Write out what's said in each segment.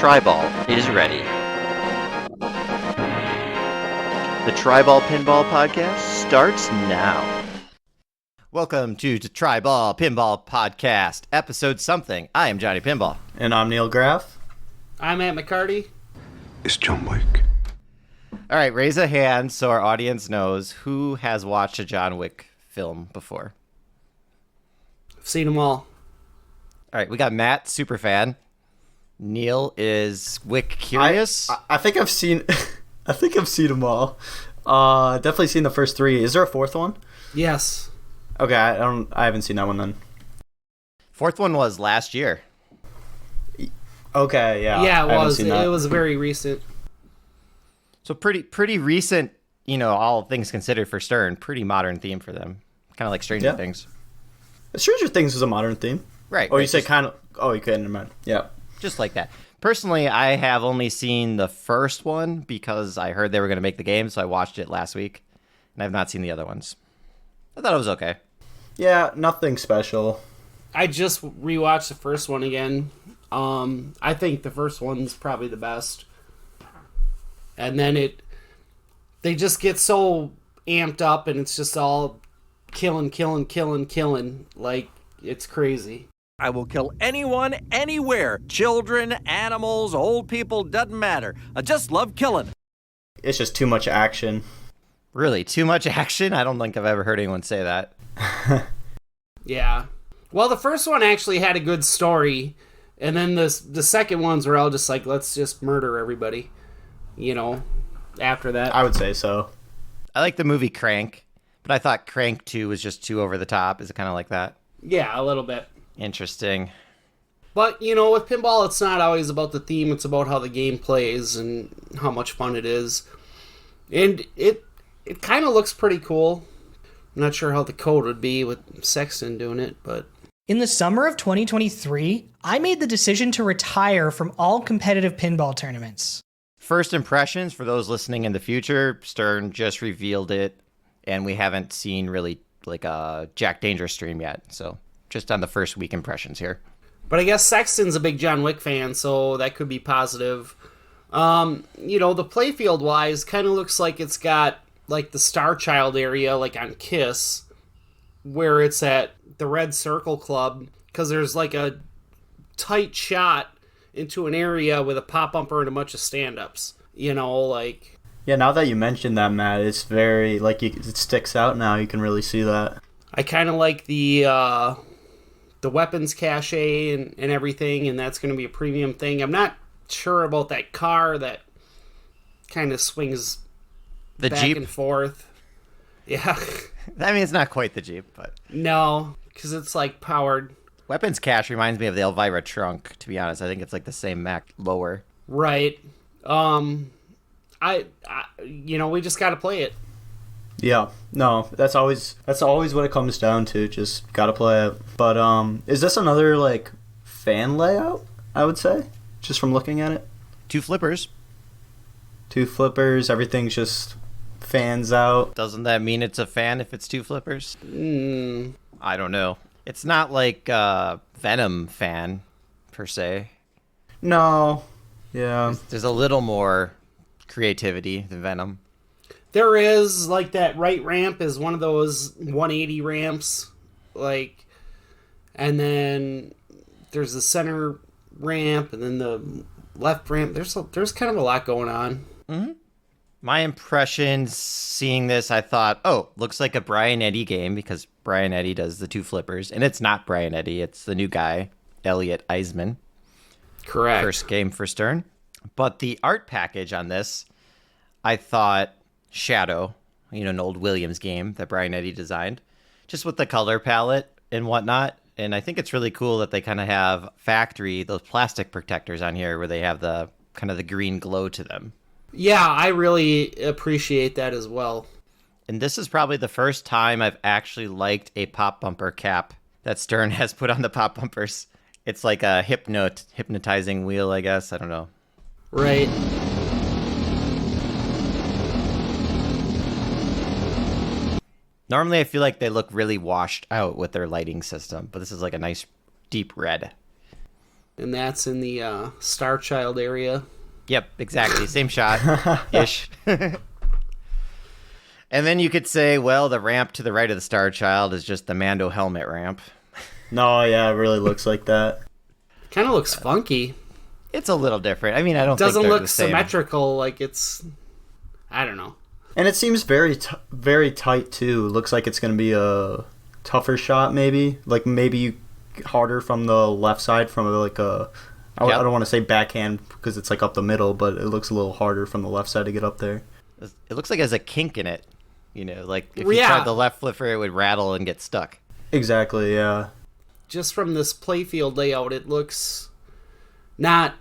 Triball is ready. The Triball Pinball Podcast starts now. Welcome to the Triball Pinball Podcast, episode something. I am Johnny Pinball. And I'm Neil Graff. I'm Matt McCarty. It's John Wick. All right, raise a hand so our audience knows who has watched a John Wick film before. I've seen them all. All right, we got Matt, super fan. Neil is Wick curious. I think I've seen them all. Definitely seen the first three. Is there a fourth one? Yes. Okay, I haven't seen that one then. Fourth one was last year. Okay, yeah. Yeah, it was. Seen that. It was very recent. So pretty recent, all things considered for Stern. Pretty modern theme for them. Kind of like Stranger Things. Stranger Things is a modern theme. Right. Oh, right. you say kind of... Oh, you couldn't mind. Yeah. Just like that. Personally, I have only seen the first one because I heard they were going to make the game, so I watched it last week. And I've not seen the other ones. I thought it was okay. Yeah, nothing special. I just rewatched the first one again. I think the first one's probably the best. And then they just get so amped up and it's just all killing. Like, it's crazy. I will kill anyone, anywhere. Children, animals, old people, doesn't matter. I just love killing. It's just too much action. Really? Too much action? I don't think I've ever heard anyone say that. Yeah. Well, the first one actually had a good story. And then the second ones were all just like, let's just murder everybody. After that. I would say so. I like the movie Crank, but I thought Crank 2 was just too over the top. Is it kind of like that? Yeah, a little bit. Interesting. But, with pinball, it's not always about the theme. It's about how the game plays and how much fun it is. And it kind of looks pretty cool. I'm not sure how the code would be with Sexton doing it, but... In the summer of 2023, I made the decision to retire from all competitive pinball tournaments. First impressions for those listening in the future, Stern just revealed it, and we haven't seen really like a Jack Danger stream yet, so just on the first week impressions here. But I guess Sexton's a big John Wick fan, so that could be positive. The playfield-wise, kind of looks like it's got like the Star Child area, like on Kiss, where it's at the Red Circle Club, because there's like a tight shot into an area with a pop bumper and a bunch of stand-ups. Yeah, now that you mentioned that, Matt, it's very, it sticks out now. You can really see that. I kind of like the weapons cache and everything, and that's going to be a premium thing. I'm not sure about that car that kind of swings the back Jeep and forth. Yeah. I mean, it's not quite the Jeep, but... No, because it's, powered. Weapons cache reminds me of the Elvira trunk, to be honest. I think it's, the same Mac lower. Right. We just got to play it. Yeah, no, that's always what it comes down to. Just gotta play it. But is this another fan layout? I would say, just from looking at it. Two flippers. Everything's just fans out. Doesn't that mean it's a fan if it's two flippers? I don't know. It's not like Venom fan per se. No. Yeah. There's a little more creativity than Venom. There is, that right ramp is one of those 180 ramps, and then there's the center ramp, and then the left ramp. There's kind of a lot going on. Mm-hmm. My impressions seeing this, I thought, looks like a Brian Eddy game, because Brian Eddy does the two flippers, and it's not Brian Eddy, it's the new guy, Elliot Eisman. Correct. First game for Stern. But the art package on this, I thought... Shadow, an old Williams game that Brian Eddy designed, just with the color palette and whatnot. And I think it's really cool that they kind of have those plastic protectors on here where they have the kind of the green glow to them. Yeah, I really appreciate that as well. And this is probably the first time I've actually liked a pop bumper cap that Stern has put on the pop bumpers. It's like a hypnotizing wheel, I guess. I don't know. Right. Normally, I feel like they look really washed out with their lighting system, but this is like a nice deep red. And that's in the Star Child area. Yep, exactly. Same shot ish. And then you could say, well, the ramp to the right of the Star Child is just the Mando helmet ramp. No, yeah, it really looks like that. Kind of looks funky. It's a little different. I mean, I don't Doesn't think they're look the same. symmetrical like it's... I don't know. And it seems very tight, too. Looks like it's going to be a tougher shot, maybe. Like, maybe harder from the left side from, like, a... I don't want to say backhand because it's, like, up the middle, but it looks a little harder from the left side to get up there. It looks like it has a kink in it. You know, like, if you tried the left flipper, it would rattle and get stuck. Exactly, yeah. Just from this playfield layout, it looks not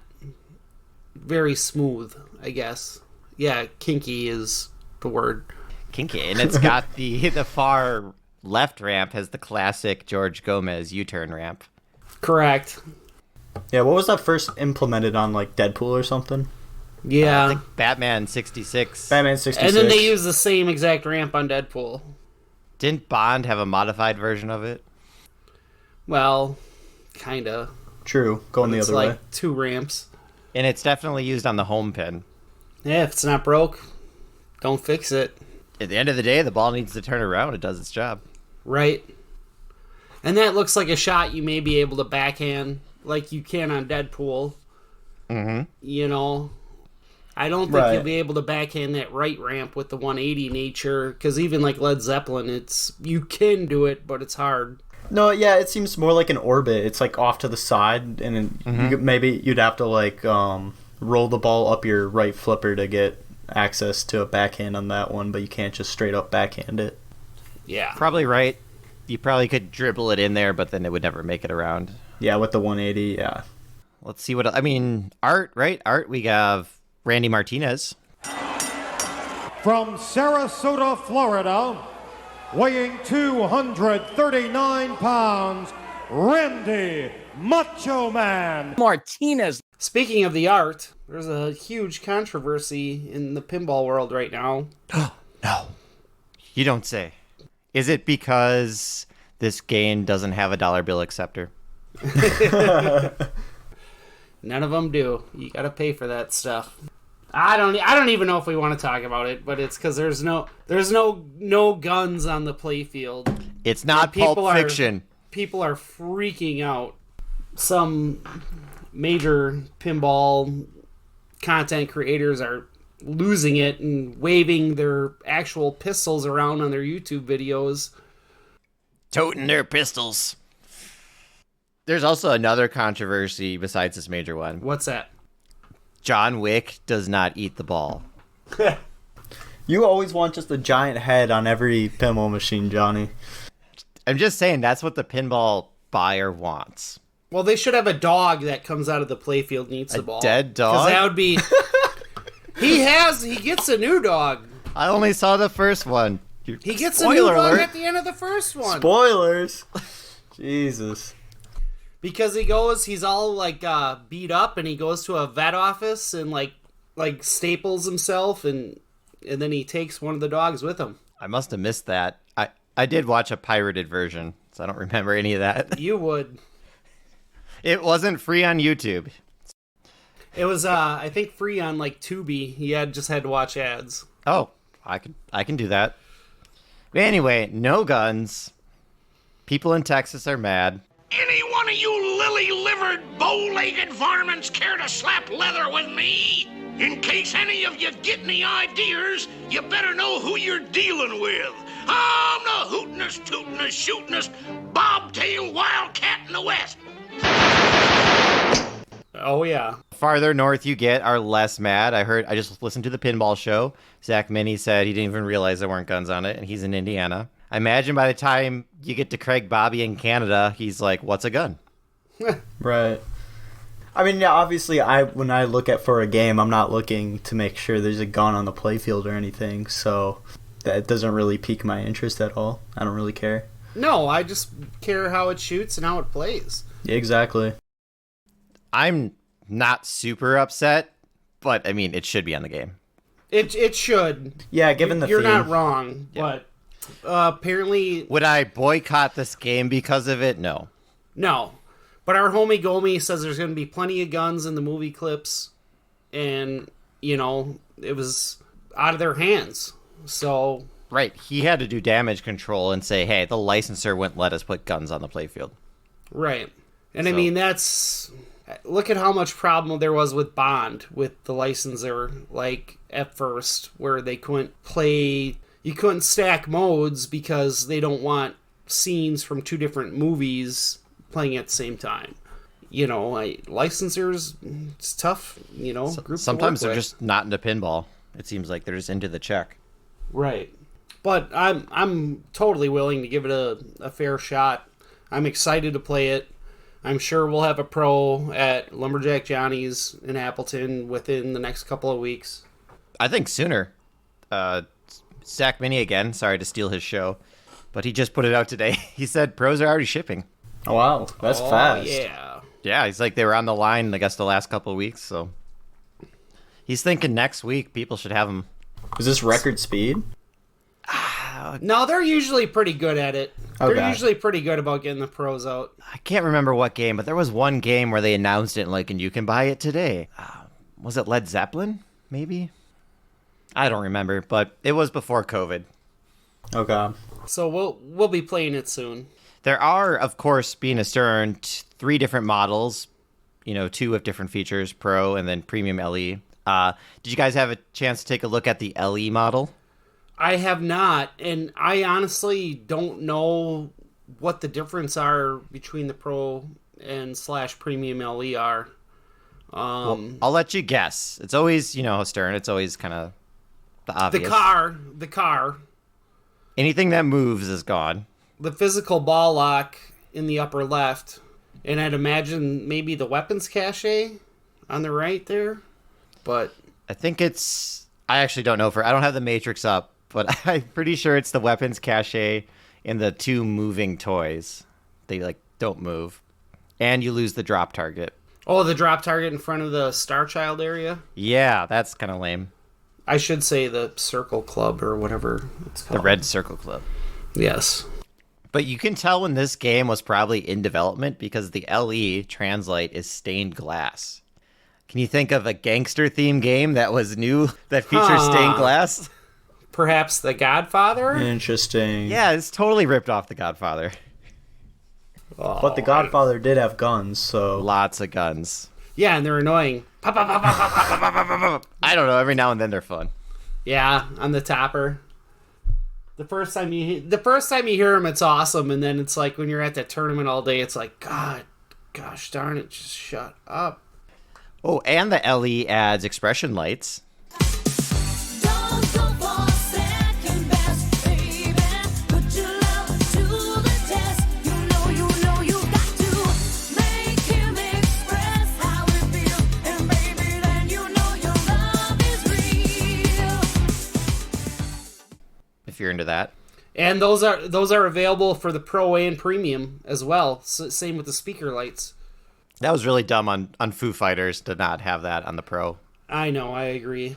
very smooth, I guess. Yeah, kinky is the word. Kinky. And it's got the far left ramp has the classic George Gomez U-turn ramp. Correct. Yeah, what was that first implemented on, like, Deadpool or something? Yeah. I think Batman 66. Batman 66. And then they use the same exact ramp on Deadpool. Didn't Bond have a modified version of it? Well, kinda. True, going the other It's way. like 2 ramps. And it's definitely used on the home pin. Yeah, if it's not broke, don't fix it. At the end of the day, the ball needs to turn around. It does its job. Right. And that looks like a shot you may be able to backhand like you can on Deadpool. Mm-hmm. You know, I don't think you'll be able to backhand that right ramp with the 180 nature, because even like Led Zeppelin, you can do it, but it's hard. No, yeah, it seems more like an orbit. It's like off to the side, and maybe you'd have to like roll the ball up your right flipper to get access to a backhand on that one, but you can't just straight up backhand it. Yeah. Probably right. You probably could dribble it in there, but then it would never make it around. Yeah, with the 180, yeah. Let's see what... I mean, Art, right? Art, we have Randy Martinez. From Sarasota, Florida, weighing 239 pounds, Randy Macho Man Martinez. Speaking of the art, there's a huge controversy in the pinball world right now. No. You don't say. Is it because this game doesn't have a dollar bill acceptor? None of them do. You gotta pay for that stuff. I don't even know if we want to talk about it, but it's because there's no guns on the playfield. It's not Pulp Fiction. People are freaking out. Some major pinball content creators are losing it and waving their actual pistols around on their YouTube videos. Toting their pistols. There's also another controversy besides this major one. What's that? John Wick does not eat the ball. You always want just a giant head on every pinball machine, Johnny. I'm just saying that's what the pinball buyer wants. Well, they should have a dog that comes out of the playfield and eats the ball. Dead dog? Because that would be... He gets a new dog. I only saw the first one. He gets a new dog at the end of the first one. Spoilers. Jesus. Because he's all like beat up, and he goes to a vet office and like staples himself, and then he takes one of the dogs with him. I must have missed that. I did watch a pirated version, so I don't remember any of that. You would. It wasn't free on YouTube. It was I think free on like Tubi. He just had to watch ads. Oh, I can do that. But anyway, no guns. People in Texas are mad. Any one of you lily-livered, bow-legged varmints care to slap leather with me? In case any of you get any ideas, you better know who you're dealing with. I'm the hootin'est, tootin'est, shootin'est, bobtail wildcat in the West. Oh, yeah. Farther north you get are less mad. I just listened to the pinball show. Zach Minnie said he didn't even realize there weren't guns on it, and he's in Indiana. I imagine by the time you get to Craig Bobby in Canada, he's like, what's a gun? Right. I mean, yeah, obviously, when I look for a game, I'm not looking to make sure there's a gun on the playfield or anything, so that doesn't really pique my interest at all. I don't really care. No, I just care how it shoots and how it plays. Yeah, exactly. I'm not super upset, but I mean, it should be on the game. It should. Yeah, given the You're theme. not wrong, but apparently... Would I boycott this game because of it? No. No. But our homie Gomi says there's going to be plenty of guns in the movie clips, and it was out of their hands. So Right, he had to do damage control and say, hey, the licensor wouldn't let us put guns on the playfield. right, and So- I mean look at how much problem there was with Bond with the licensor. Like at first, where they couldn't play, you couldn't stack modes because they don't want scenes from two different movies playing at the same time. Licensors, it's tough. Group to Sometimes work they're with. just not into pinball. It seems like they're just into the check. Right. But I'm totally willing to give it a fair shot. I'm excited to play it. I'm sure we'll have a pro at Lumberjack Johnny's in Appleton within the next couple of weeks. I think sooner. Stack Mini again. Sorry to steal his show, but he just put it out today. He said pros are already shipping. Oh, wow, that's fast. Yeah. Yeah, he's like they were on the line, I guess, the last couple of weeks. So he's thinking next week people should have them. Is this record speed? No, they're usually pretty good at it. Okay. They're usually pretty good about getting the pros out. I can't remember what game, but there was one game where they announced it and you can buy it today. Was it Led Zeppelin? Maybe. I don't remember, but it was before COVID. Okay. So we'll be playing it soon. There are, of course, being Astern, 3 different models, 2 with different features, Pro and then Premium LE. Did you guys have a chance to take a look at the LE model? I have not, and I honestly don't know what the difference are between the Pro and / Premium LE are. Well, I'll let you guess. It's always, Astern, it's always kind of the obvious. The car, Anything that moves is gone. the physical ball lock in the upper left, and I'd imagine maybe the weapons cache on the right there, but I think I actually don't know I don't have the matrix up, but I'm pretty sure it's the weapons cache and the 2 moving toys. They don't move. And you lose the drop target. the drop target in front of the Star Child area. Yeah, that's kind of lame. I should say the Circle Club or whatever it's called. The Red Circle Club. Yes. But you can tell when this game was probably in development because the LE translate is stained glass. Can you think of a gangster theme game that was new that features stained glass? Perhaps The Godfather? Interesting. Yeah, it's totally ripped off The Godfather. But The Godfather did have guns, so... Lots of guns. Yeah, and they're annoying. Pop, pop, pop, pop, pop, pop, pop, pop, pop. I don't know, every now and then they're fun. Yeah, on the topper. The first time you hear them, it's awesome, and then it's like when you're at that tournament all day, it's like, gosh darn it, just shut up. Oh, and the LE adds expression lights. If you're into that. And those are available for the Pro and Premium as well. Same with the speaker lights. That was really dumb on Foo Fighters to not have that on the Pro. I know, I agree.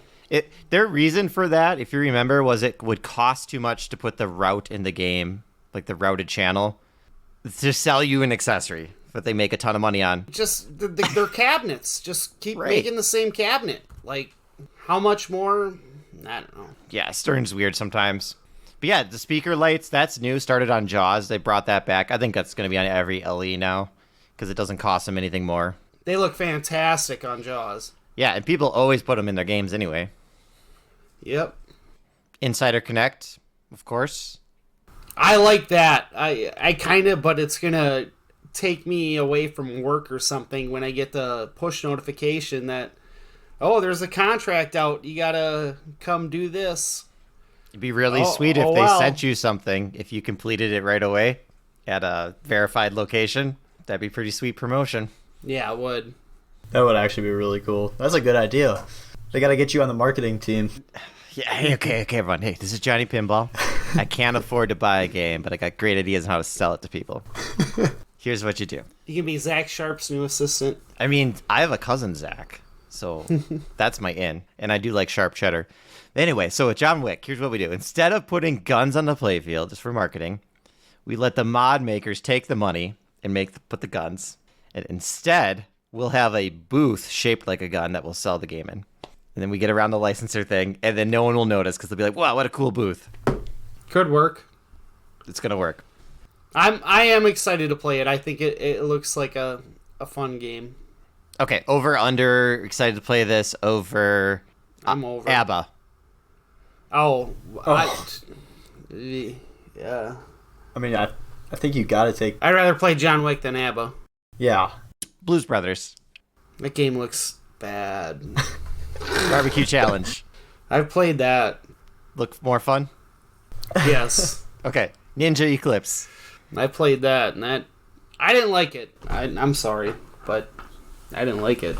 Their reason for that, if you remember, was it would cost too much to put the route in the game, like the routed channel, to sell you an accessory that they make a ton of money on. Just their cabinets. Just keep Right. making the same cabinet. Like, how much more? I don't know. Yeah, Stern's weird sometimes. But yeah, the speaker lights, that's new. Started on Jaws. They brought that back. I think that's going to be on every LE now because it doesn't cost them anything more. They look fantastic on Jaws. Yeah, and people always put them in their games anyway. Yep. Insider Connect, of course. I like that. I kind of, but it's going to take me away from work or something when I get the push notification that, oh, there's a contract out. You got to come do this. It'd be really sweet if they sent you something if you completed it right away at a verified location. That'd be pretty sweet promotion. Yeah, it would. That would actually be really cool. That's a good idea. They got to get you on the marketing team. Yeah, hey, okay, everyone. Hey, this is Johnny Pinball. I can't afford to buy a game, but I got great ideas on how to sell it to people. Here's what you do. You can be Zach Sharp's new assistant. I mean, I have a cousin, Zach, so that's my in, and I do like sharp cheddar. Anyway, so with John Wick, here's what we do. Instead of putting guns on the playfield just for marketing, we let the mod makers take the money and put the guns. And instead, we'll have a booth shaped like a gun that we'll sell the game in. And then we get around the licensor thing, and then no one will notice because they'll be like, wow, what a cool booth. Could work. It's going to work. I am excited to play it. I think it looks like a fun game. Okay, over, under, excited to play this, over... I'm over. ABBA. Oh. Yeah. I mean, I think you got to take... I'd rather play John Wick than ABBA. Yeah. Blues Brothers. That game looks bad. Barbecue Challenge. I've played that. Look more fun? Yes. Okay. Ninja Eclipse. I played that, and I didn't like it. I'm sorry, but I didn't like it.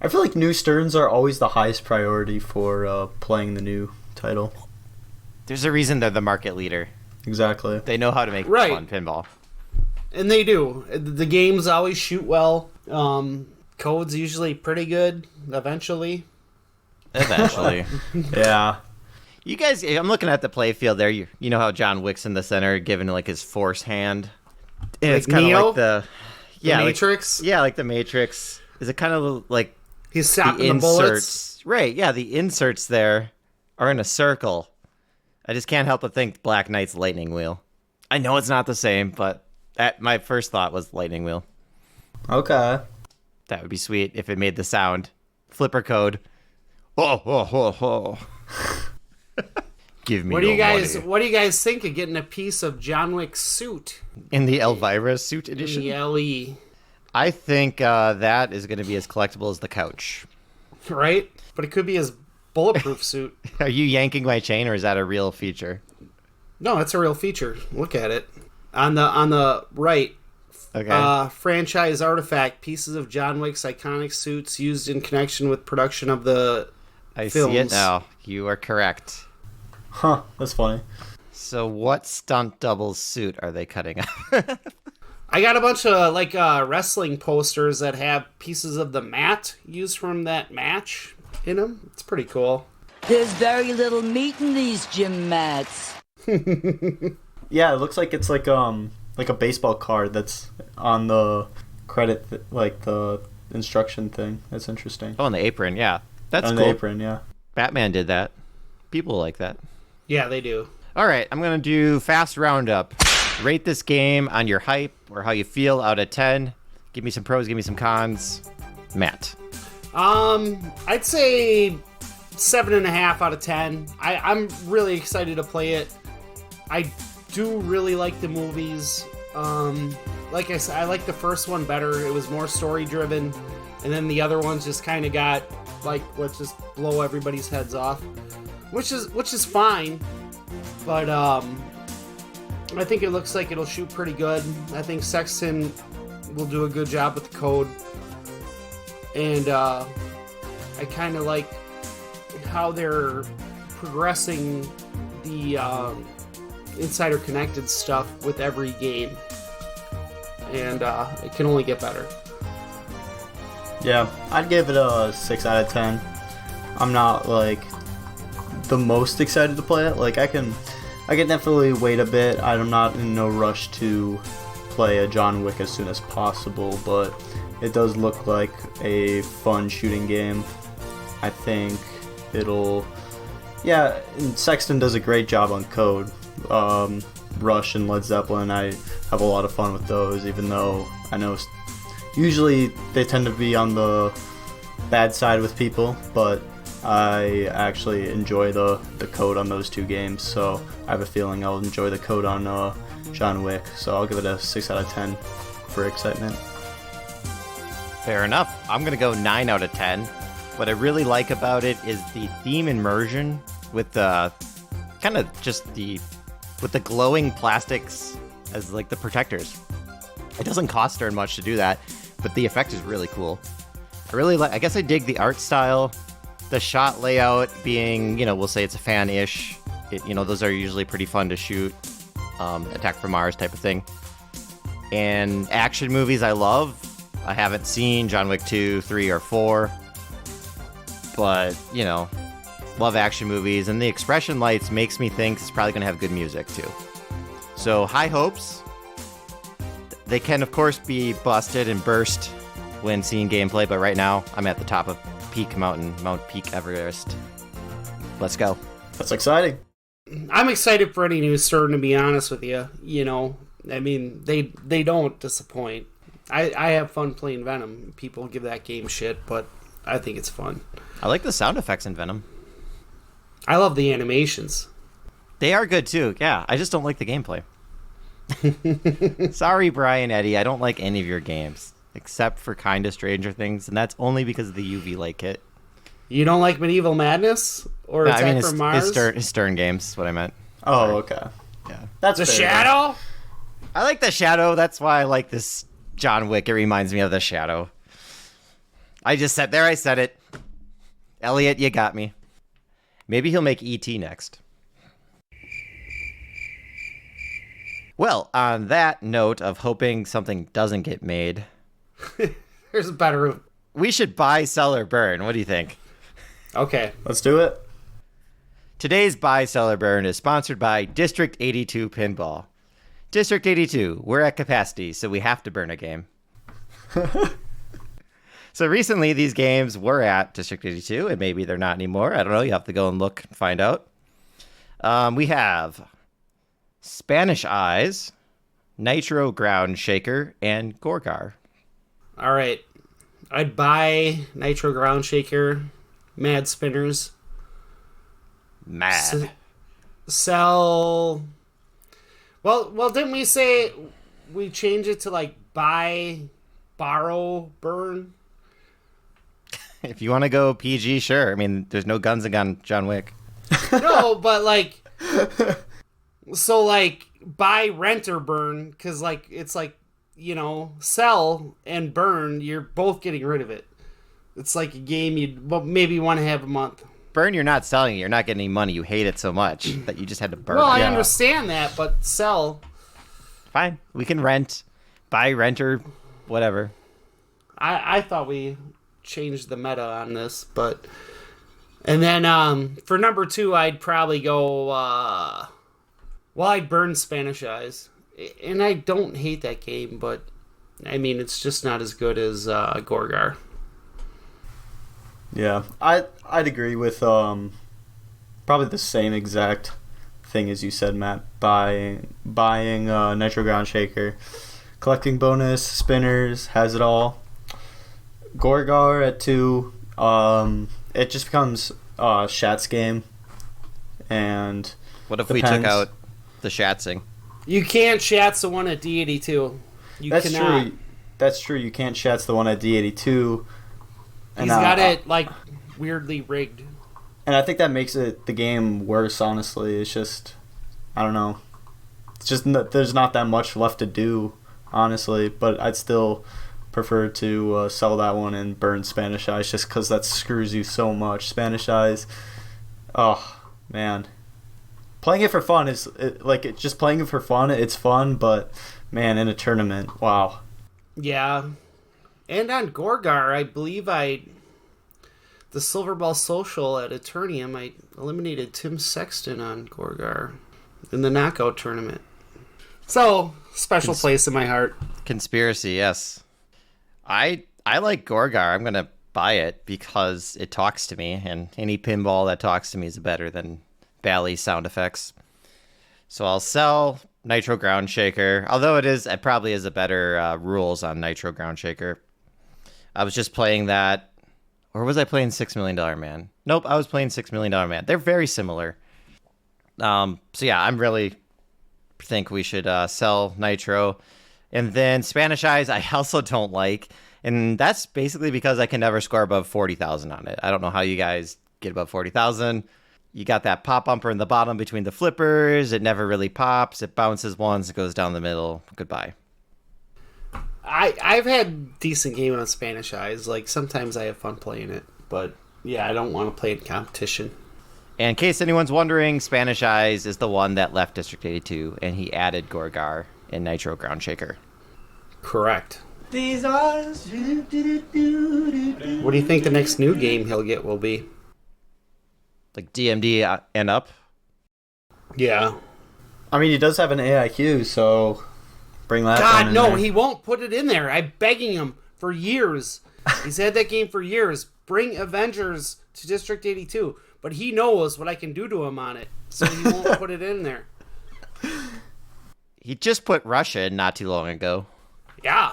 I feel like new Sterns are always the highest priority for playing the new title. There's a reason they're the market leader. Exactly. They know how to make Right. fun pinball. And they do. The games always shoot well. Code's usually pretty good, eventually. Eventually. Yeah. You guys, I'm looking at the play field there. You know how John Wick's in the center giving like his force hand? And it's kind of Neo? like the Matrix? Like the Matrix. Is it kind of like He's stopping the bullets. Right, yeah, the inserts there are in a circle. I just can't help but think Black Knight's lightning wheel. I know it's not the same, but my first thought was lightning wheel. Okay. That would be sweet if it made the sound. Flipper code. Oh. Give me What do you money. guys think of getting a piece of John Wick's suit In the Elvira suit in edition? the LE? I think that is going to be as collectible as the couch. Right? But it could be his bulletproof suit. Are you yanking my chain, or is that a real feature? No, it's a real feature. Look at it. On the right, Okay. franchise artifact, pieces of John Wick's iconic suits used in connection with production of the I films. see it now. You are correct. Huh. That's funny. So what stunt double suit are they cutting up? I got a bunch of wrestling posters that have pieces of the mat used from that match in them. It's pretty cool. There's very little meat in these gym mats. Yeah, it looks like it's like a baseball card that's on the credit, like the instruction thing. That's interesting. Oh, on the apron, yeah. That's on cool. the apron, yeah. Batman did that. People like that. Yeah, they do. All right, I'm going to do fast roundup. Rate this game on your hype or how you feel out of 10. Give me some pros, give me some cons. Matt. I'd say 7.5 out of 10. I'm really excited to play it. I do really like the movies. Like I said, I like the first one better. It was more story driven, and then the other ones just kind of got like, let's just blow everybody's heads off, which is fine. But I think it looks like it'll shoot pretty good. I think Sexton will do a good job with the code, and I kind of like how they're progressing the Insider Connected stuff with every game, and it can only get better. Yeah, I'd give it a 6 out of 10. I'm not like the most excited to play it. Like I can definitely wait a bit. I'm not in no rush to play a John Wick as soon as possible, but it does look like a fun shooting game. I think it'll... Yeah, and Sexton does a great job on code. Rush and Led Zeppelin, I have a lot of fun with those, even though I know usually they tend to be on the bad side with people, but I actually enjoy the code on those two games, so I have a feeling I'll enjoy the code on John Wick, so I'll give it a 6 out of 10 for excitement. Fair enough. I'm going to go 9 out of 10. What I really like about it is the theme immersion with the kind of just with the glowing plastics as like the protectors. It doesn't cost very much to do that, but the effect is really cool. I guess I dig the art style, the shot layout being, we'll say it's a fan-ish. Those are usually pretty fun to shoot. Attack from Mars type of thing. And action movies I love. I haven't seen John Wick 2, 3, or 4. But, love action movies. And the expression lights makes me think it's probably going to have good music, too. So, high hopes. They can, of course, be busted and burst when seeing gameplay, but right now I'm at the top of Mount Peak Everest. Let's go. That's exciting. I'm excited for any new Stern, to be honest with you. I mean, they don't disappoint. I have fun playing Venom. People give that game shit, but I think it's fun. I like the sound effects in Venom. I love the animations. They are good too, yeah. I just don't like the gameplay. Sorry, Brian Eddy, I don't like any of your games. Except for Kinda Stranger Things, and that's only because of the UV light kit. You don't like Medieval Madness? Or Attack from Mars? His Stern games, is what I meant. Oh, Sorry. okay. Yeah. That's The fair. Shadow? I like the Shadow, that's why I like this John Wick. It reminds me of the Shadow. I said it. Elliot, you got me. Maybe he'll make E.T. next. Well, on that note of hoping something doesn't get made, There's a better... we should buy, sell, or burn. What do you think? Okay. Let's do it. Today's Buy, Sell, or Burn is sponsored by District 82 Pinball. District 82, we're at capacity, so we have to burn a game. So recently, these games were at District 82, and maybe they're not anymore. I don't know. You have to go and look and find out. We have Spanish Eyes, Nitro Ground Shaker, and Gorgar. All right. I'd buy Nitro Ground Shaker, Mad Spinners. Mad. Sell... Well, didn't we say we change it to like buy, borrow, burn? If you want to go PG, sure. I mean, there's no guns and John Wick. No, but like... So like buy, rent, or burn, because like it's like, sell and burn, you're both getting rid of it. It's like a game you'd maybe want to have a month. Burn, you're not selling it. You're not getting any money. You hate it so much that you just had to burn Well, it. I understand that, but sell. Fine. We can rent, buy, rent, or whatever. I thought we changed the meta on this, but... And then for number 2, I'd probably go... I'd burn Spanish Eyes. And I don't hate that game, but... I mean, it's just not as good as Gorgar. Yeah, I'd agree with probably the same exact thing as you said, Matt. Buying Nitro Ground Shaker, collecting bonus spinners, has it all. Gorgar at 2. It just becomes Shat's game, and what if we took out the Shatzing? You can't Shat's the one at D82. That's cannot. true. That's true. You can't Shat's the one at D82. He's got it like weirdly rigged. And I think that makes the game worse, honestly. It's just, I don't know. It's just there's not that much left to do, honestly. But I'd still prefer to sell that one and burn Spanish Eyes just because that screws you so much. Spanish Eyes, oh, man. Playing it for fun is, just playing it for fun, it's fun. But, man, in a tournament, wow. Yeah. And on Gorgar, I believe the Silver Ball Social at Eternium, I eliminated Tim Sexton on Gorgar in the knockout tournament. So, special place in my heart. Conspiracy, yes. I like Gorgar. I'm going to buy it because it talks to me, and any pinball that talks to me is better than Bally sound effects. So I'll sell Nitro Ground Shaker, although it probably is a better rules on Nitro Ground Shaker. I was just playing that, or was I playing $6 Million Man? Nope, I was playing $6 Million Man. They're very similar. So yeah, I'm really think we should sell Nitro. And then Spanish Eyes, I also don't like. And that's basically because I can never score above 40,000 on it. I don't know how you guys get above 40,000. You got that pop bumper in the bottom between the flippers. It never really pops. It bounces once. It goes down the middle. Goodbye. I've had decent game on Spanish Eyes. Like, sometimes I have fun playing it. But, yeah, I don't want to play in competition. And in case anyone's wondering, Spanish Eyes is the one that left District 82, and he added Gorgar in Nitro Ground Shaker. Correct. These eyes. What do you think the next new game he'll get will be? Like DMD and up? Yeah. I mean, he does have an AIQ, so Bring that God, one in no, there. he won't put it in there. I'm begging him for years. He's had that game for years. Bring Avengers to District 82. But he knows what I can do to him on it, so he won't put it in there. He just put Russia in not too long ago. Yeah,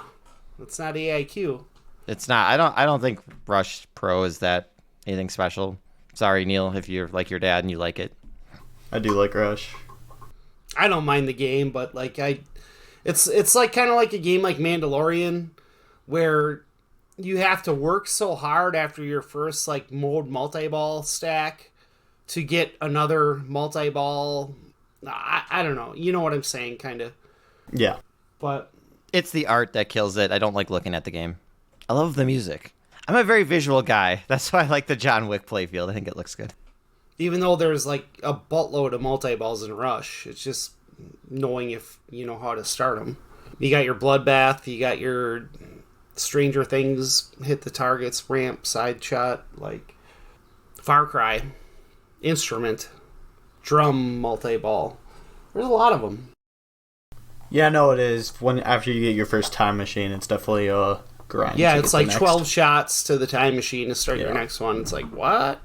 it's not AIQ. It's not. I don't think Rush Pro is that anything special. Sorry, Neil, if you're like your dad and you like it. I do like Rush. I don't mind the game, but like it's like kind of like a game like Mandalorian, where you have to work so hard after your first like mode multi-ball stack to get another multi-ball. I don't know. You know what I'm saying, kind of. Yeah. But it's the art that kills it. I don't like looking at the game. I love the music. I'm a very visual guy. That's why I like the John Wick playfield. I think it looks good. Even though there's like a buttload of multi-balls in Rush, it's just knowing if you know how to start them. You got your Bloodbath, you got your Stranger Things, hit the targets, ramp, side shot, like Far Cry, Instrument, Drum multi-ball. There's a lot of them. Yeah, no, it is. After you get your first time machine, it's definitely a grind. Yeah, it's like 12 shots to the time machine to start your next one. It's like, what?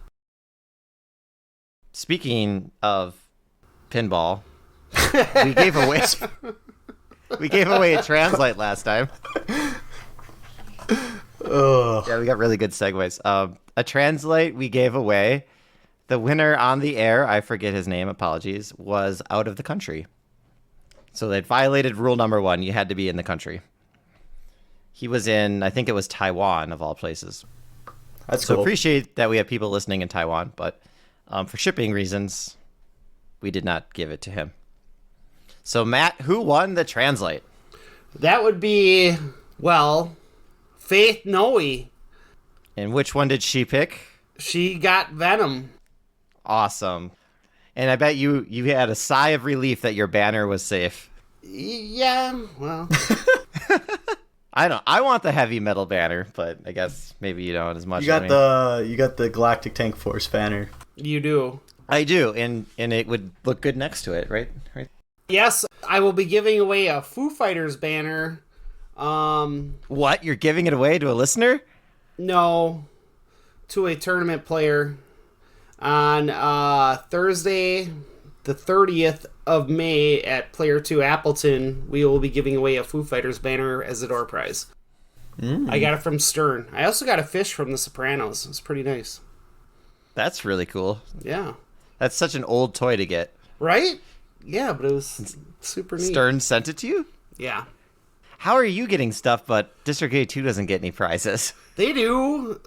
Speaking of pinball, we gave away a Translite last time. Yeah, we got really good segues. A Translite we gave away. The winner on the air, I forget his name, apologies, was out of the country. So they'd violated rule number 1. You had to be in the country. He was in, I think it was Taiwan, of all places. That's so cool. Appreciate that we have people listening in Taiwan, but for shipping reasons, we did not give it to him. So Matt, who won the Translate? That would be, well, Faith Noe. And which one did she pick? She got Venom. Awesome. And I bet you had a sigh of relief that your banner was safe. Yeah, well. I want the heavy metal banner, but I guess maybe you don't as much. You got the Galactic Tank Force banner. You do. I do, and it would look good next to it, right? Yes, I will be giving away a Foo Fighters banner. What? You're giving it away to a listener? No, to a tournament player on Thursday, the 30th of May at Player 2 Appleton. We will be giving away a Foo Fighters banner as a door prize. I got it from Stern. I also got a fish from The Sopranos. It's pretty nice. That's really cool. Yeah. That's such an old toy to get. Right? Yeah, but it was super neat. Stern sent it to you? Yeah. How are you getting stuff, but District 82 doesn't get any prizes? They do.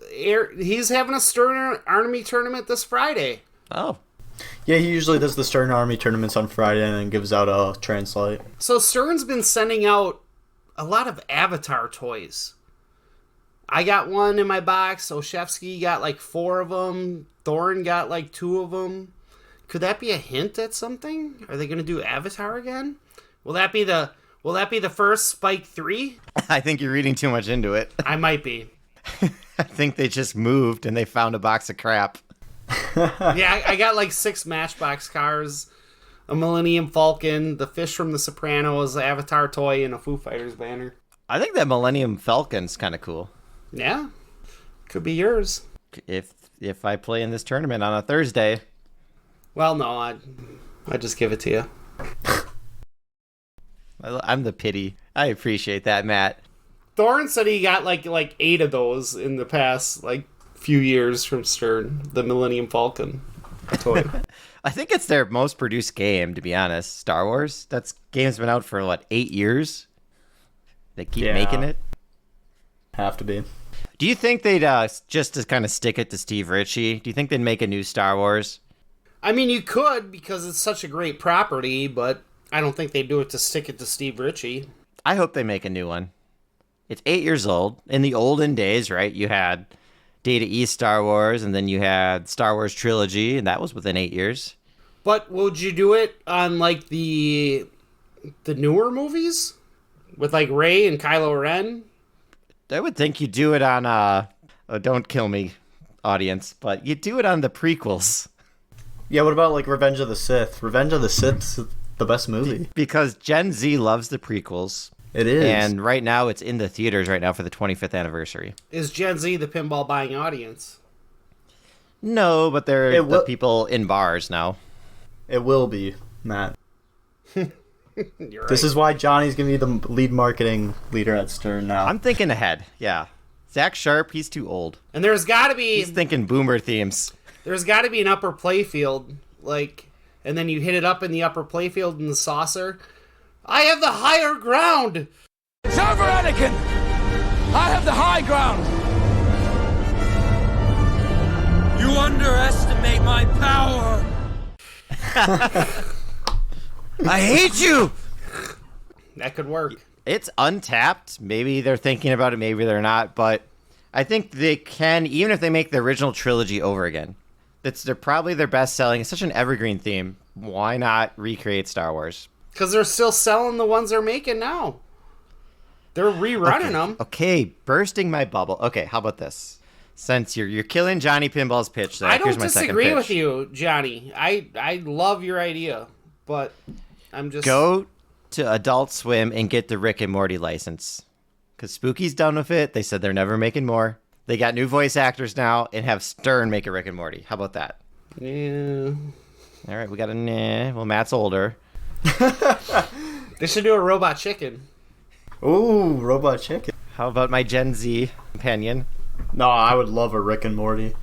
He's having a Stern Army tournament this Friday. Oh. Yeah, he usually does the Stern Army tournaments on Friday and then gives out a Translite. So Stern's been sending out a lot of Avatar toys. I got one in my box. Oshevsky got like 4 of them. Thorne got like 2 of them. Could that be a hint at something? Are they going to do Avatar again? Will that be the first Spike 3? I think you're reading too much into it. I might be. I think they just moved and they found a box of crap. Yeah, I got like 6 Matchbox cars, a Millennium Falcon, the fish from The Sopranos, the Avatar toy, and a Foo Fighters banner. I think that Millennium Falcon's kind of cool. Yeah, could be yours. If I play in this tournament on a Thursday. Well, no, I'd just give it to you. I'm the pity. I appreciate that, Matt. Thorne said he got like 8 of those in the past few years from Stern, the Millennium Falcon toy. I think it's their most produced game, to be honest. Star Wars. That game's been out for 8 years. They keep making it. Have to be. Do you think they'd just to kind of stick it to Steve Ritchie? Do you think they'd make a new Star Wars? I mean, you could because it's such a great property, but I don't think they'd do it to stick it to Steve Ritchie. I hope they make a new one. It's 8 years old. In the olden days, right, you had Data East Star Wars, and then you had Star Wars Trilogy, and that was within 8 years. But would you do it on the newer movies with Rey and Kylo Ren? I would think you do it on don't kill me, audience, but you do it on the prequels. Yeah, what about Revenge of the Sith? Revenge of the Sith's the best movie. Because Gen Z loves the prequels. It is. And right now, it's in the theaters right now for the 25th anniversary. Is Gen Z the pinball buying audience? No, but they're the people in bars now. It will be, Matt. You're right. This is why Johnny's going to be the lead marketing leader at Stern now. I'm thinking ahead, yeah. Zach Sharp, he's too old. And there's got to be... He's thinking boomer themes. There's got to be an upper playfield, like, and then you hit it up in the upper playfield in the saucer. I have the higher ground! Server Anakin! I have the high ground! You underestimate my power! I hate you! That could work. It's untapped. Maybe they're thinking about it, maybe they're not, but I think they can, even if they make the original trilogy over again. They're probably their best selling. It's such an evergreen theme. Why not recreate Star Wars? Because they're still selling the ones they're making now. They're rerunning them. Okay, bursting my bubble. Okay, how about this? Since you're killing Johnny Pinball's pitch, Zach, I don't here's my second disagree pitch. with you, Johnny. I love your idea, but I'm just... Go to Adult Swim and get the Rick and Morty license. Because Spooky's done with it. They said they're never making more. They got new voice actors now and have Stern make a Rick and Morty. How about that? Yeah. All right, we got a nah. Well, Matt's older. They should do a Robot Chicken. Ooh, Robot Chicken. How about my Gen Z companion? No, I would love a Rick and Morty.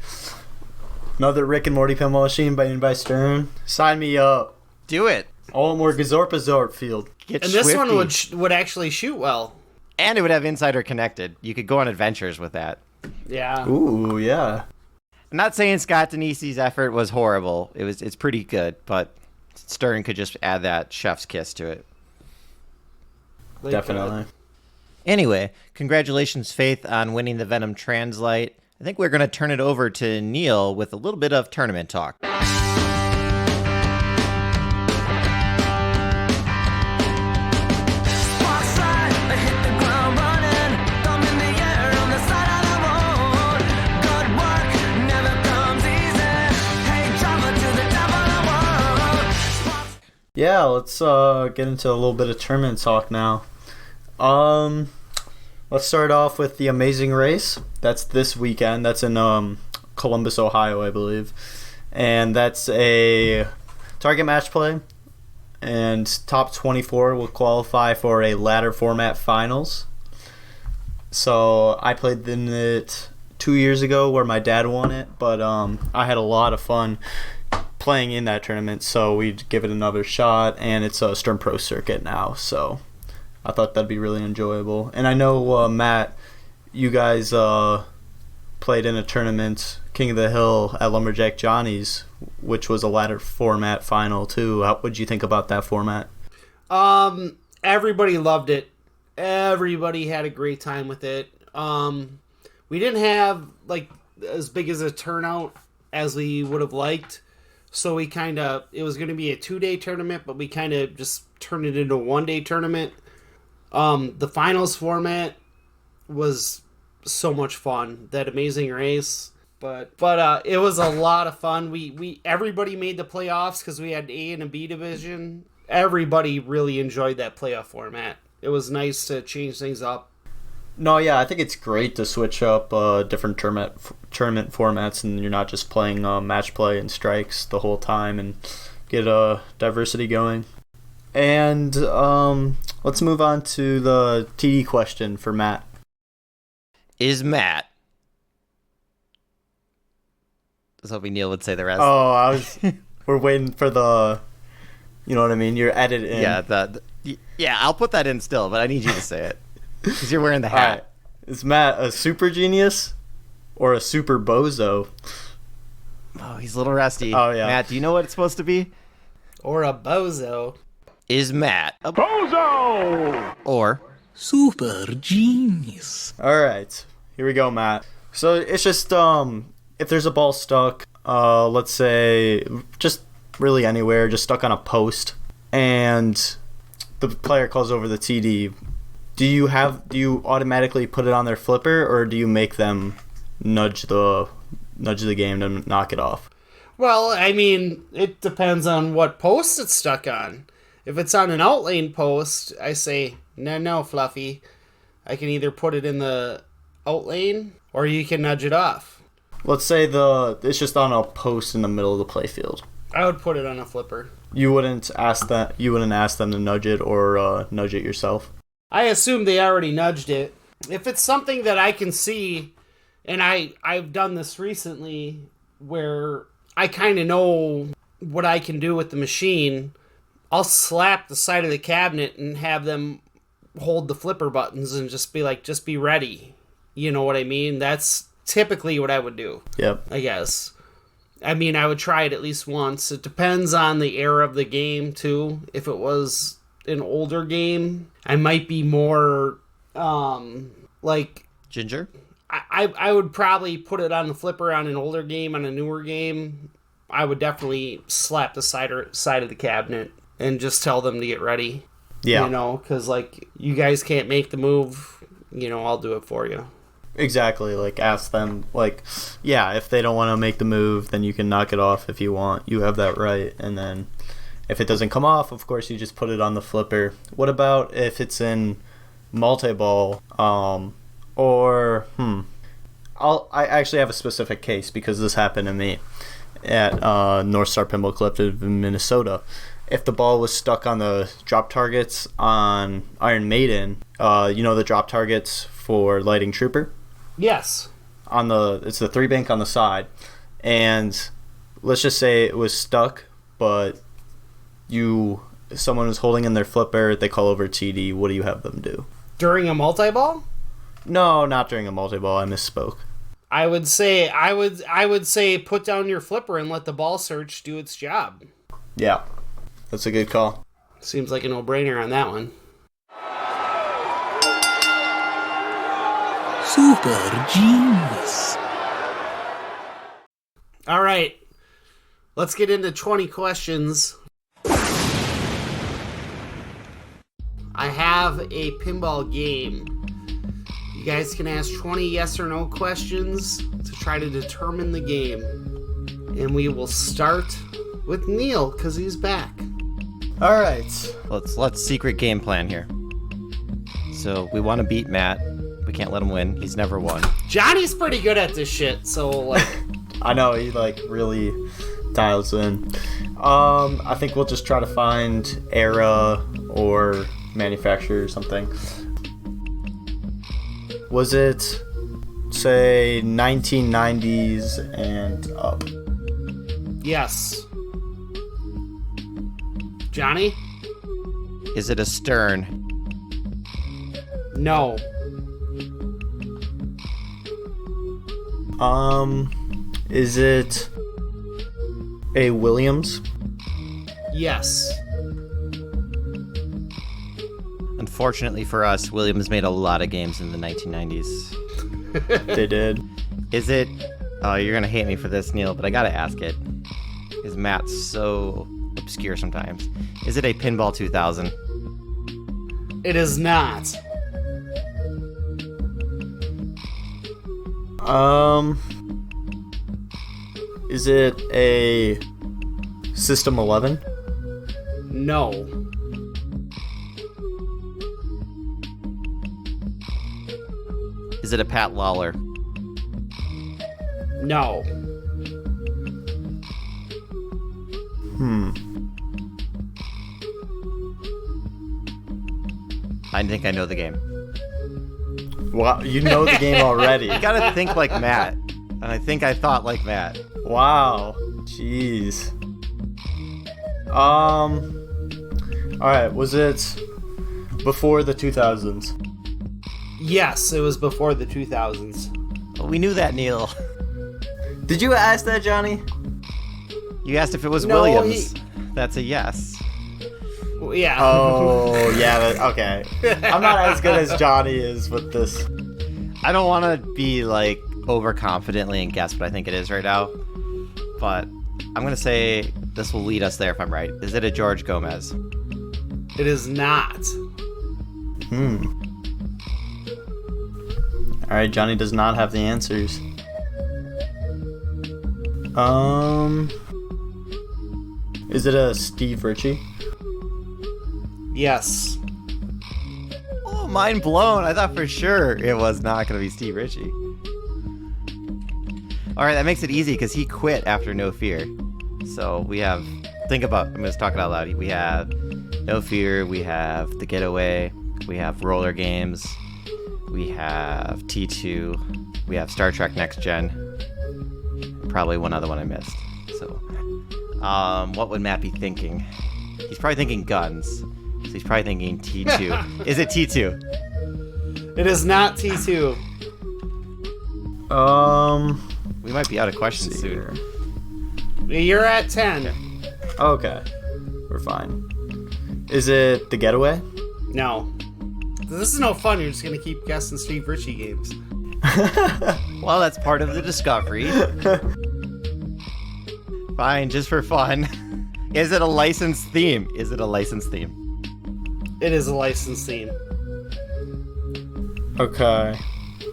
Another Rick and Morty pinball machine by Stern. Sign me up. Do it. Oh, more Gazorp field. Get And this swifty. one would actually shoot well. And it would have Insider connected. You could go on adventures with that. Yeah. Ooh, yeah. I'm not saying Scott Denise's effort was horrible. It's pretty good, but Stern could just add that chef's kiss to it. Definitely. Anyway, congratulations, Faith, on winning the Venom Translite. I think we're going to turn it over to Neil with a little bit of tournament talk. Yeah, let's get into a little bit of tournament talk now. Let's start off with the Amazing Race. That's this weekend. That's in Columbus, Ohio, I believe. And that's a target match play. And top 24 will qualify for a ladder format finals. So I played in it 2 years ago where my dad won it. But I had a lot of fun playing in that tournament, so we'd give it another shot, and it's a Stern Pro circuit now, so I thought that'd be really enjoyable. And I know, Matt, you guys played in a tournament, King of the Hill, at Lumberjack Johnny's, which was a ladder format final, too. What'd you think about that format? Everybody loved it. Everybody had a great time with it. We didn't have, like, as big as a turnout as we would have liked. So it was going to be a 2-day tournament, but we kind of just turned it into a 1-day tournament. The finals format was so much fun. That Amazing Race, but it was a lot of fun. We everybody made the playoffs because we had A and a B division. Everybody really enjoyed that playoff format. It was nice to change things up. No, yeah, I think it's great to switch up different tournament formats, and you're not just playing match play and strikes the whole time, and get diversity going. And let's move on to the TD question for Matt. Is Matt... I was hoping Neil would say the rest. Oh, we're waiting for the... You know what I mean? You're editing. Yeah, yeah, I'll put that in still, but I need you to say it. Because you're wearing the hat. Right. Is Matt a super genius or a super bozo? Oh, he's a little rusty. Oh, yeah. Matt, do you know what it's supposed to be? Or a bozo. Is Matt a Bozo! or Super genius. All right. Here we go, Matt. So it's just if there's a ball stuck, let's say just really anywhere, just stuck on a post, and the player calls over the TD, do you automatically put it on their flipper, or do you make them nudge the game to knock it off? Well, I mean, it depends on what post it's stuck on. If it's on an outlane post, I say, no, Fluffy. I can either put it in the outlane or you can nudge it off. Let's say it's just on a post in the middle of the playfield. I would put it on a flipper. You wouldn't ask them to nudge it or nudge it yourself? I assume they already nudged it. If it's something that I can see, and I've done this recently where I kind of know what I can do with the machine, I'll slap the side of the cabinet and have them hold the flipper buttons and just be like, just be ready. You know what I mean? That's typically what I would do. Yep. I guess. I mean, I would try it at least once. It depends on the era of the game, too. If it was an older game, I might be more, like... Ginger? I would probably put it on the flipper on an older game. On a newer game, I would definitely slap the side of the cabinet and just tell them to get ready. Yeah. You know, because, like, you guys can't make the move. You know, I'll do it for you. Exactly. Like, ask them, like, yeah, if they don't want to make the move, then you can knock it off if you want. You have that right. And then if it doesn't come off, of course, you just put it on the flipper. What about if it's in multi-ball? I actually have a specific case because this happened to me at North Star Pinball Collective in Minnesota. If the ball was stuck on the drop targets on Iron Maiden, you know the drop targets for Lighting Trooper? Yes. It's the 3-bank on the side, and let's just say it was stuck, but someone was holding in their flipper, they call over TD. What do you have them do? During a multi-ball? No, not during a multi-ball. I misspoke. I would say put down your flipper and let the ball search do its job. Yeah, that's a good call. Seems like a no-brainer on that one. Super genius. All right, let's get into 20 questions. I have a pinball game. You guys can ask 20 yes or no questions to try to determine the game. And we will start with Neil, because he's back. All right. Let's secret game plan here. So we want to beat Matt. We can't let him win. He's never won. Johnny's pretty good at this shit, so like... I know, he like really dials in. I think we'll just try to find era or manufacturer or something. Was it, say, 1990s and up? Yes. Johnny? Is it a Stern? No. Is it a Williams? Yes. Unfortunately for us, Williams made a lot of games in the 1990s. They did. Is it... Oh, you're going to hate me for this, Neil, but I got to ask it. Is Matt's so obscure sometimes. Is it a Pinball 2000? It is not. Is it a System 11? No. Is it a Pat Lawler? No. I think I know the game. Wow, you know the game already. You gotta think like Matt. And I think I thought like Matt. Wow. Jeez. Alright, was it before the 2000s? Yes, it was before the 2000s. Well, we knew that, Neil. Did you ask that, Johnny? You asked if it was No, Williams. That's a yes. Yeah. Oh, yeah, okay. I'm not as good as Johnny is with this. I don't want to be, like, overconfidently and guess what I think it is right now. But I'm going to say this will lead us there if I'm right. Is it a George Gomez? It is not. Alright, Johnny does not have the answers. Is it a Steve Ritchie? Yes. Oh, mind blown. I thought for sure it was not going to be Steve Ritchie. All right, that makes it easy because he quit after No Fear. So we have, I'm just talking out loud. We have No Fear, we have The Getaway, we have Roller Games, we have T2, we have Star Trek Next Gen, probably one other one I missed. So, what would Matt be thinking? He's probably thinking guns. So he's probably thinking T2. Is it T2? It is not T2. We might be out of questions soon. You're at 10. Okay. We're fine. Is it The Getaway? No. This is no fun. You're just going to keep guessing Steve Ritchie games. Well, that's part of the discovery. Fine, just for fun. Is it a licensed theme? Is it a licensed theme? It is a licensed theme. Okay.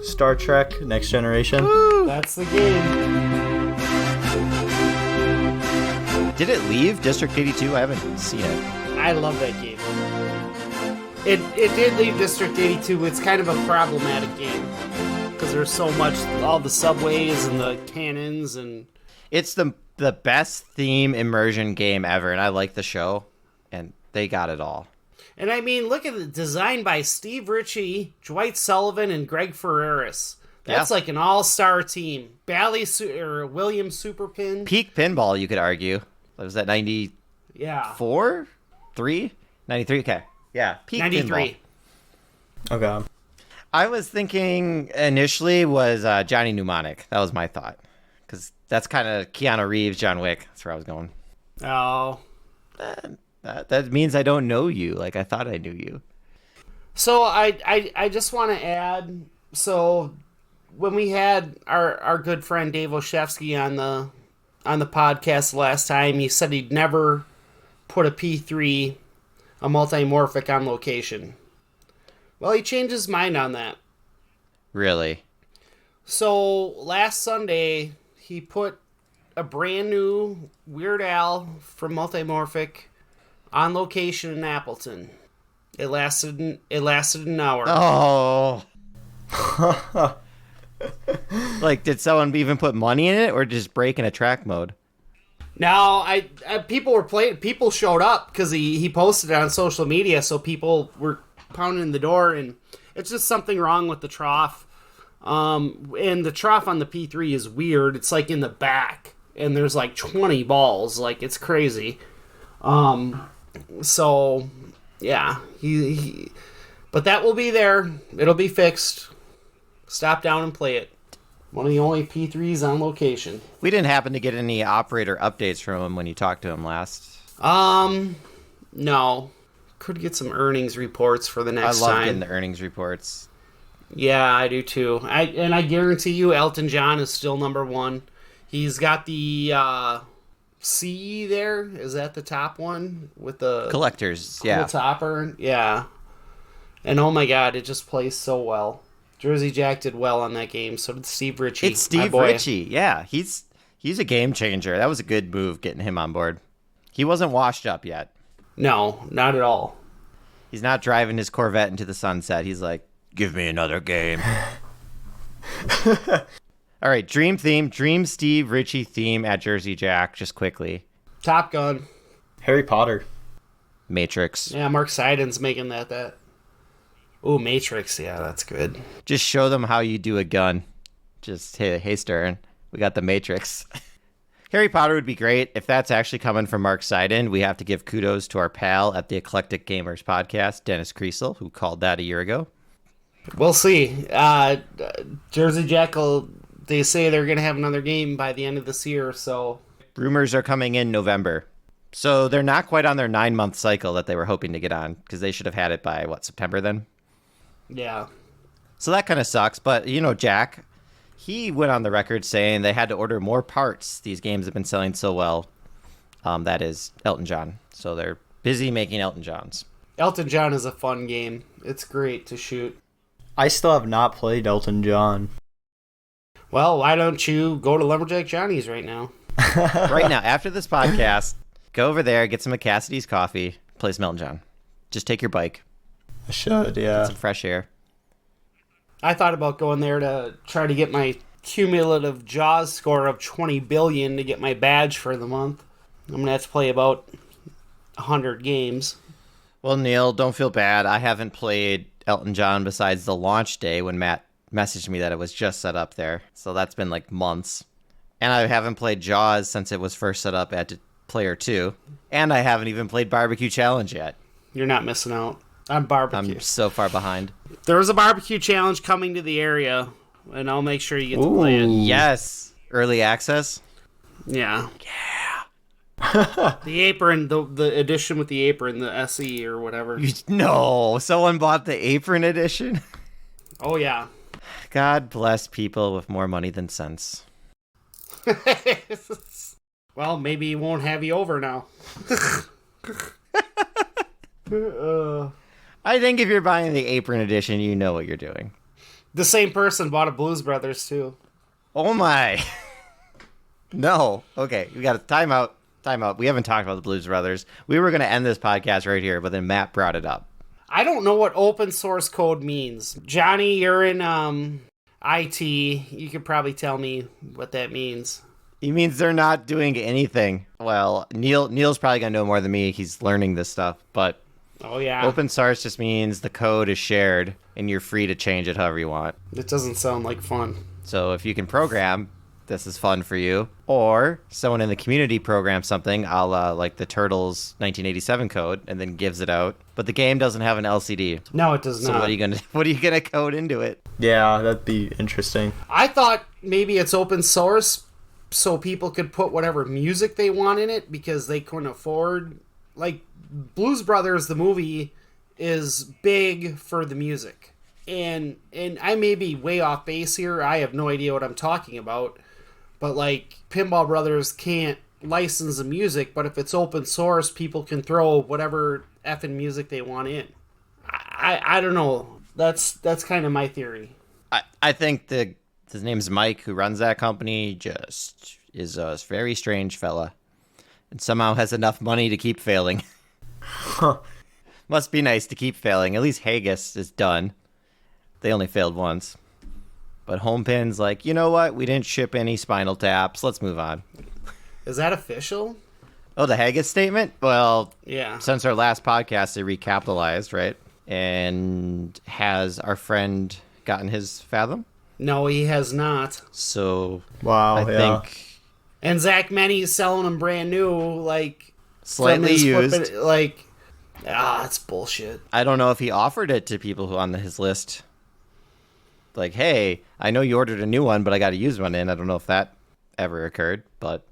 Star Trek Next Generation? Woo! That's the game. Did it leave District 82? I haven't seen it. I love that game. It did leave District 82. It's kind of a problematic game because there's so much, all the subways and the cannons and. It's the best theme immersion game ever, and I like the show, and they got it all. And I mean, look at it, designed by Steve Ritchie, Dwight Sullivan, and Greg Ferraris. That's like an all-star team. William Superpin. Peak pinball, you could argue. Was that 94? Yeah. 3? 93? Okay. Yeah, peak 93. Pinball. Okay. I was thinking initially was Johnny Mnemonic. That was my thought. Because that's kind of Keanu Reeves, John Wick. That's where I was going. Oh. That means I don't know you like I thought I knew you. So I just want to add, so when we had our good friend Dave Oshevsky on the podcast last time, he said he'd never put a P3, a multimorphic, on location. Well, he changed his mind on that. Really? So last Sunday, he put a brand new Weird Al from Multimorphic on location in Appleton. It lasted an hour. Oh. Like, did someone even put money in it, or just break in a track mode? Now, people were playing. People showed up because he posted it on social media, so people were pounding the door, and it's just something wrong with the trough. And the trough on the P3 is weird. It's like in the back, and there's like 20 balls. Like, it's crazy. So yeah, but that will be there. It'll be fixed. Stop down and play it. One of the only P3s on location. We didn't happen to get any operator updates from him when you talked to him last. No. Could get some earnings reports for the next time. I love getting the earnings reports. Yeah, I do too. I guarantee you Elton John is still number one. He's got the C there. Is that the top one with the collectors? Cool yeah, topper. Yeah, and oh my God, it just plays so well. Jersey Jack did well on that game. So did Steve Ritchie. It's Steve Ritchie. Yeah, he's a game changer. That was a good move getting him on board. He wasn't washed up yet. No, not at all. He's not driving his Corvette into the sunset. He's like, give me another game. All right, dream Steve Ritchie theme at Jersey Jack, just quickly. Top Gun. Harry Potter. Matrix. Yeah, Mark Seiden's making that. Ooh, Matrix. Yeah, that's good. Just show them how you do a gun. Just, hey Stern, we got the Matrix. Harry Potter would be great. If that's actually coming from Mark Seiden, we have to give kudos to our pal at the Eclectic Gamers podcast, Dennis Kriesel, who called that a year ago. We'll see. Jersey Jack they say they're going to have another game by the end of this year, so. Rumors are coming in November. So they're not quite on their 9-month cycle that they were hoping to get on, because they should have had it by, September then? Yeah. So that kind of sucks, but, Jack, he went on the record saying they had to order more parts. These games have been selling so well. That is Elton John. So they're busy making Elton Johns. Elton John is a fun game. It's great to shoot. I still have not played Elton John. Well, why don't you go to Lumberjack Johnny's right now? Right now, after this podcast, go over there, get some of Cassidy's coffee, play some Elton John. Just take your bike. I should, yeah. Get some fresh air. I thought about going there to try to get my cumulative Jaws score of 20 billion to get my badge for the month. I'm going to have to play about 100 games. Well, Neil, don't feel bad. I haven't played Elton John besides the launch day when Matt messaged me that it was just set up there. So that's been like months. And I haven't played Jaws since it was first set up at Player 2. And I haven't even played Barbecue Challenge yet. You're not missing out on barbecue. I'm so far behind. There's a barbecue challenge coming to the area, and I'll make sure you get to play it. Yes. Early access? Yeah. Yeah. The apron, the edition with the apron, the SE or whatever. No, someone bought the apron edition? Oh, yeah. God bless people with more money than sense. Well, maybe he won't have you over now. I think if you're buying the apron edition, you know what you're doing. The same person bought a Blues Brothers, too. Oh, my. No. Okay, we got a timeout. Timeout. We haven't talked about the Blues Brothers. We were going to end this podcast right here, but then Matt brought it up. I don't know what open source code means. Johnny, you're in IT. You could probably tell me what that means. He means they're not doing anything. Well, Neil's probably going to know more than me. He's learning this stuff, but oh yeah, open source just means the code is shared and you're free to change it however you want. It doesn't sound like fun. So if you can program, this is fun for you. Or someone in the community programs something a la like the Turtles 1987 code and then gives it out. But the game doesn't have an LCD. No, it does not. So what are you gonna code into it? Yeah, that'd be interesting. I thought maybe it's open source so people could put whatever music they want in it because they couldn't afford. Like Blues Brothers, the movie, is big for the music. And I may be way off base here. I have no idea what I'm talking about. But like Pinball Brothers can't license the music, but if it's open source, people can throw whatever effing music they want in. I don't know. That's kind of my theory. I think his name's Mike, who runs that company, just is a very strange fella. And somehow has enough money to keep failing. Must be nice to keep failing. At least Haggis is done. They only failed once. But Homepin's like, you know what? We didn't ship any Spinal Taps. Let's move on. Is that official? Oh, the Haggis statement? Well, yeah. Since our last podcast, they recapitalized, right? And has our friend gotten his Fathom? No, he has not. So, wow, I think... And Zach Many's selling them brand new, like... Slightly used. That's bullshit. I don't know if he offered it to people who on his list. Like, hey, I know you ordered a new one, but I got a used one in. I don't know if that ever occurred, but...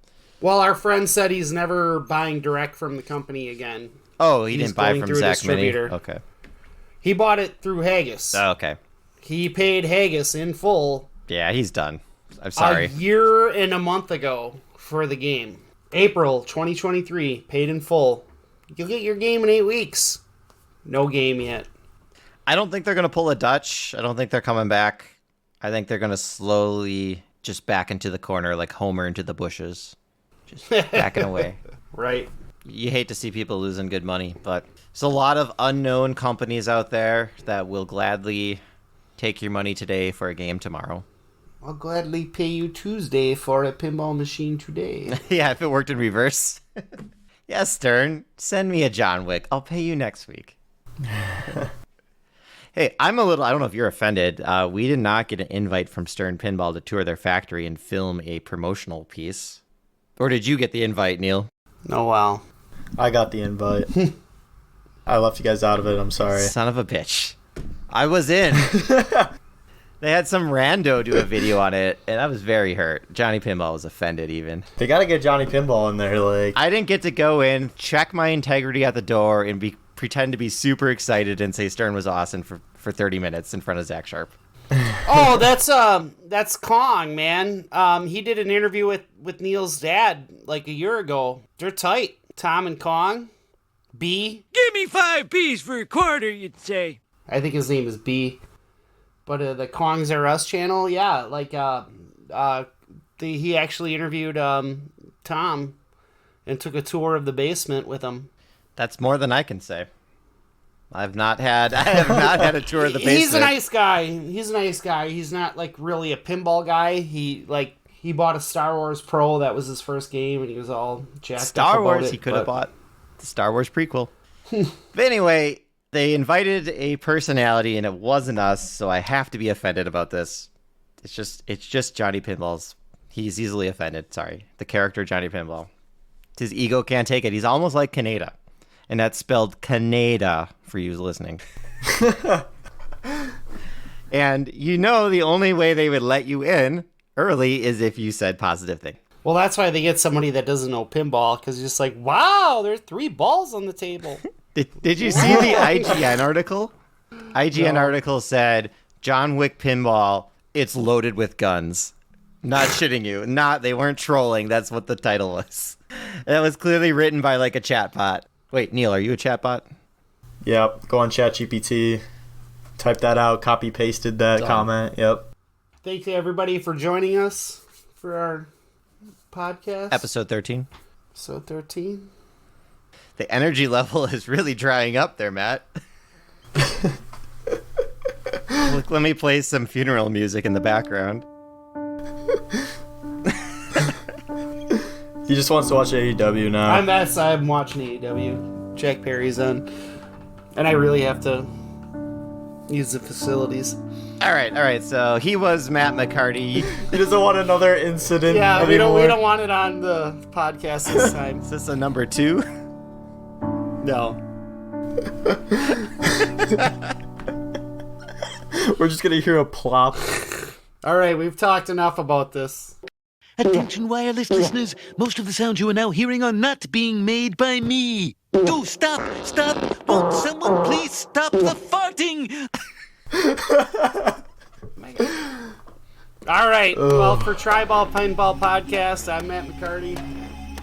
Well, our friend said he's never buying direct from the company again. Oh, he didn't buy from Zach Many? Okay. He bought it through Haggis. Oh, okay. He paid Haggis in full. Yeah, he's done. I'm sorry. A year and a month ago for the game. April 2023, paid in full. You'll get your game in 8 weeks. No game yet. I don't think they're going to pull a Dutch. I don't think they're coming back. I think they're going to slowly just back into the corner like Homer into the bushes. Just backing away. Right. You hate to see people losing good money, but there's a lot of unknown companies out there that will gladly take your money today for a game tomorrow. I'll gladly pay you Tuesday for a pinball machine today. Yeah, if it worked in reverse. Yes, Stern, send me a John Wick. I'll pay you next week. Hey, I don't know if you're offended. We did not get an invite from Stern Pinball to tour their factory and film a promotional piece. Or did you get the invite, Neil? Oh, wow. I got the invite. I left you guys out of it. I'm sorry. Son of a bitch. I was in. They had some rando do a video on it, and I was very hurt. Johnny Pinball was offended even. They got to get Johnny Pinball in there. Like, I didn't get to go in, check my integrity at the door, and pretend to be super excited and say Stern was awesome for 30 minutes in front of Zach Sharp. Oh, that's Kong, man. He did an interview with Neil's dad like a year ago. They're tight. Tom and Kong. B. Give me 5 B's for a quarter, you'd say. I think his name is B. But the Kong's R Us channel, yeah, like he actually interviewed Tom and took a tour of the basement with him. That's more than I can say. I have not had a tour of the basement. He's a nice guy. He's not like really a pinball guy. He bought a Star Wars Pro. That was his first game, and he was all jacked up Star about Wars. it, He could have bought the Star Wars prequel. But anyway, they invited a personality, and it wasn't us. So I have to be offended about this. It's just Johnny Pinball's. He's easily offended. Sorry, the character Johnny Pinball. His ego can't take it. He's almost like Kaneda, and that's spelled Kaneda for you listening. And you know the only way they would let you in early is if you said positive thing. Well, that's why they get somebody that doesn't know pinball, because you're just like, wow, there's 3 balls on the table. Did you see the IGN article? IGN article said, John Wick Pinball, it's loaded with guns. Not shitting you. They weren't trolling. That's what the title was. That was clearly written by like a chatbot. Wait, Neil, are you a chatbot? Yep. Go on ChatGPT. Type that out. Copy pasted that comment. Yep. Thank you, everybody, for joining us for our podcast. Episode 13. Episode 13. The energy level is really drying up there, Matt. Look, let me play some funeral music in the background. He just wants to watch AEW now. I'm watching AEW. Jack Perry's on. And I really have to use the facilities. All right. So he was Matt McCarty. He doesn't want another incident. Yeah, anymore. we don't want it on the podcast this time. Is this a number 2? No. We're just gonna hear a plop. All right, we've talked enough about this. Attention wireless listeners, most of the sounds you are now hearing are not being made by me. Oh, stop! Won't someone please stop the farting? All right, well, for Triball Pinball Podcast, I'm Matt McCarty.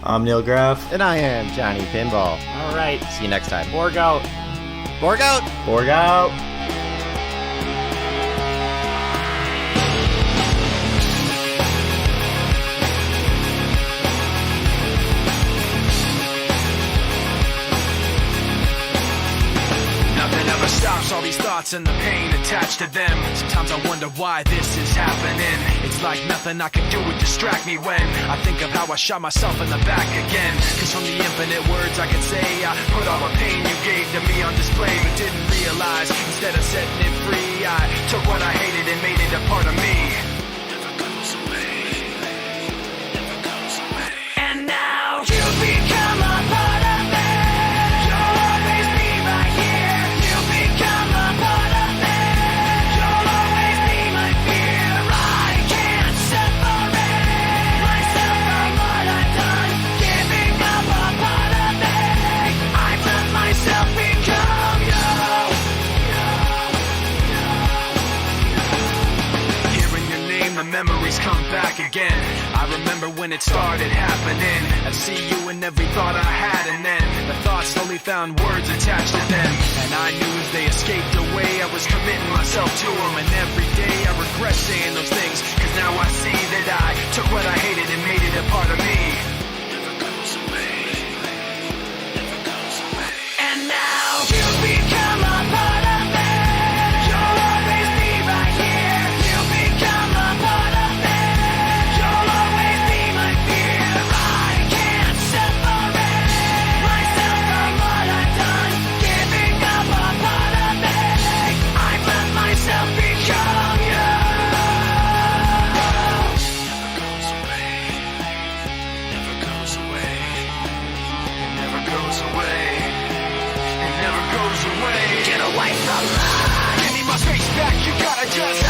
I'm Neil Graff. And I am Johnny Pinball. All right. See you next time. Borg out. Borg out! Borg out! Stops all these thoughts and the pain attached to them. Sometimes I wonder why this is happening. It's like nothing I can do would distract me when I think of how I shot myself in the back again. Cause from the infinite words I can say, I put all the pain you gave to me on display, but didn't realize instead of setting it free, I took what I hated and made it a part of me. Never goes away. Never goes away. And now you become a part of me. You'll always be right here. You become a part of me. You'll always be my fear. I can't separate myself from what I've done. Giving up a part of me. I let myself become you. Hearing your name, the memories come back again. I remember when it started happening. I see you in every thought I had, and then the thoughts slowly found words attached to them. And I knew as they escaped away, I was committing myself to them. And every day I regret saying those things, cause now I see that I took what I hated and made it a part of me. Never goes away. Never goes away. And now you become a part of me. You'll always be right here. You become a part of me. You'll always be my fear. I can't separate myself from what I've done. Giving up a part of me. I let myself become you. Never goes away. Never goes away. It never goes away. It never goes away. Get away from me. Give me my space back. You gotta just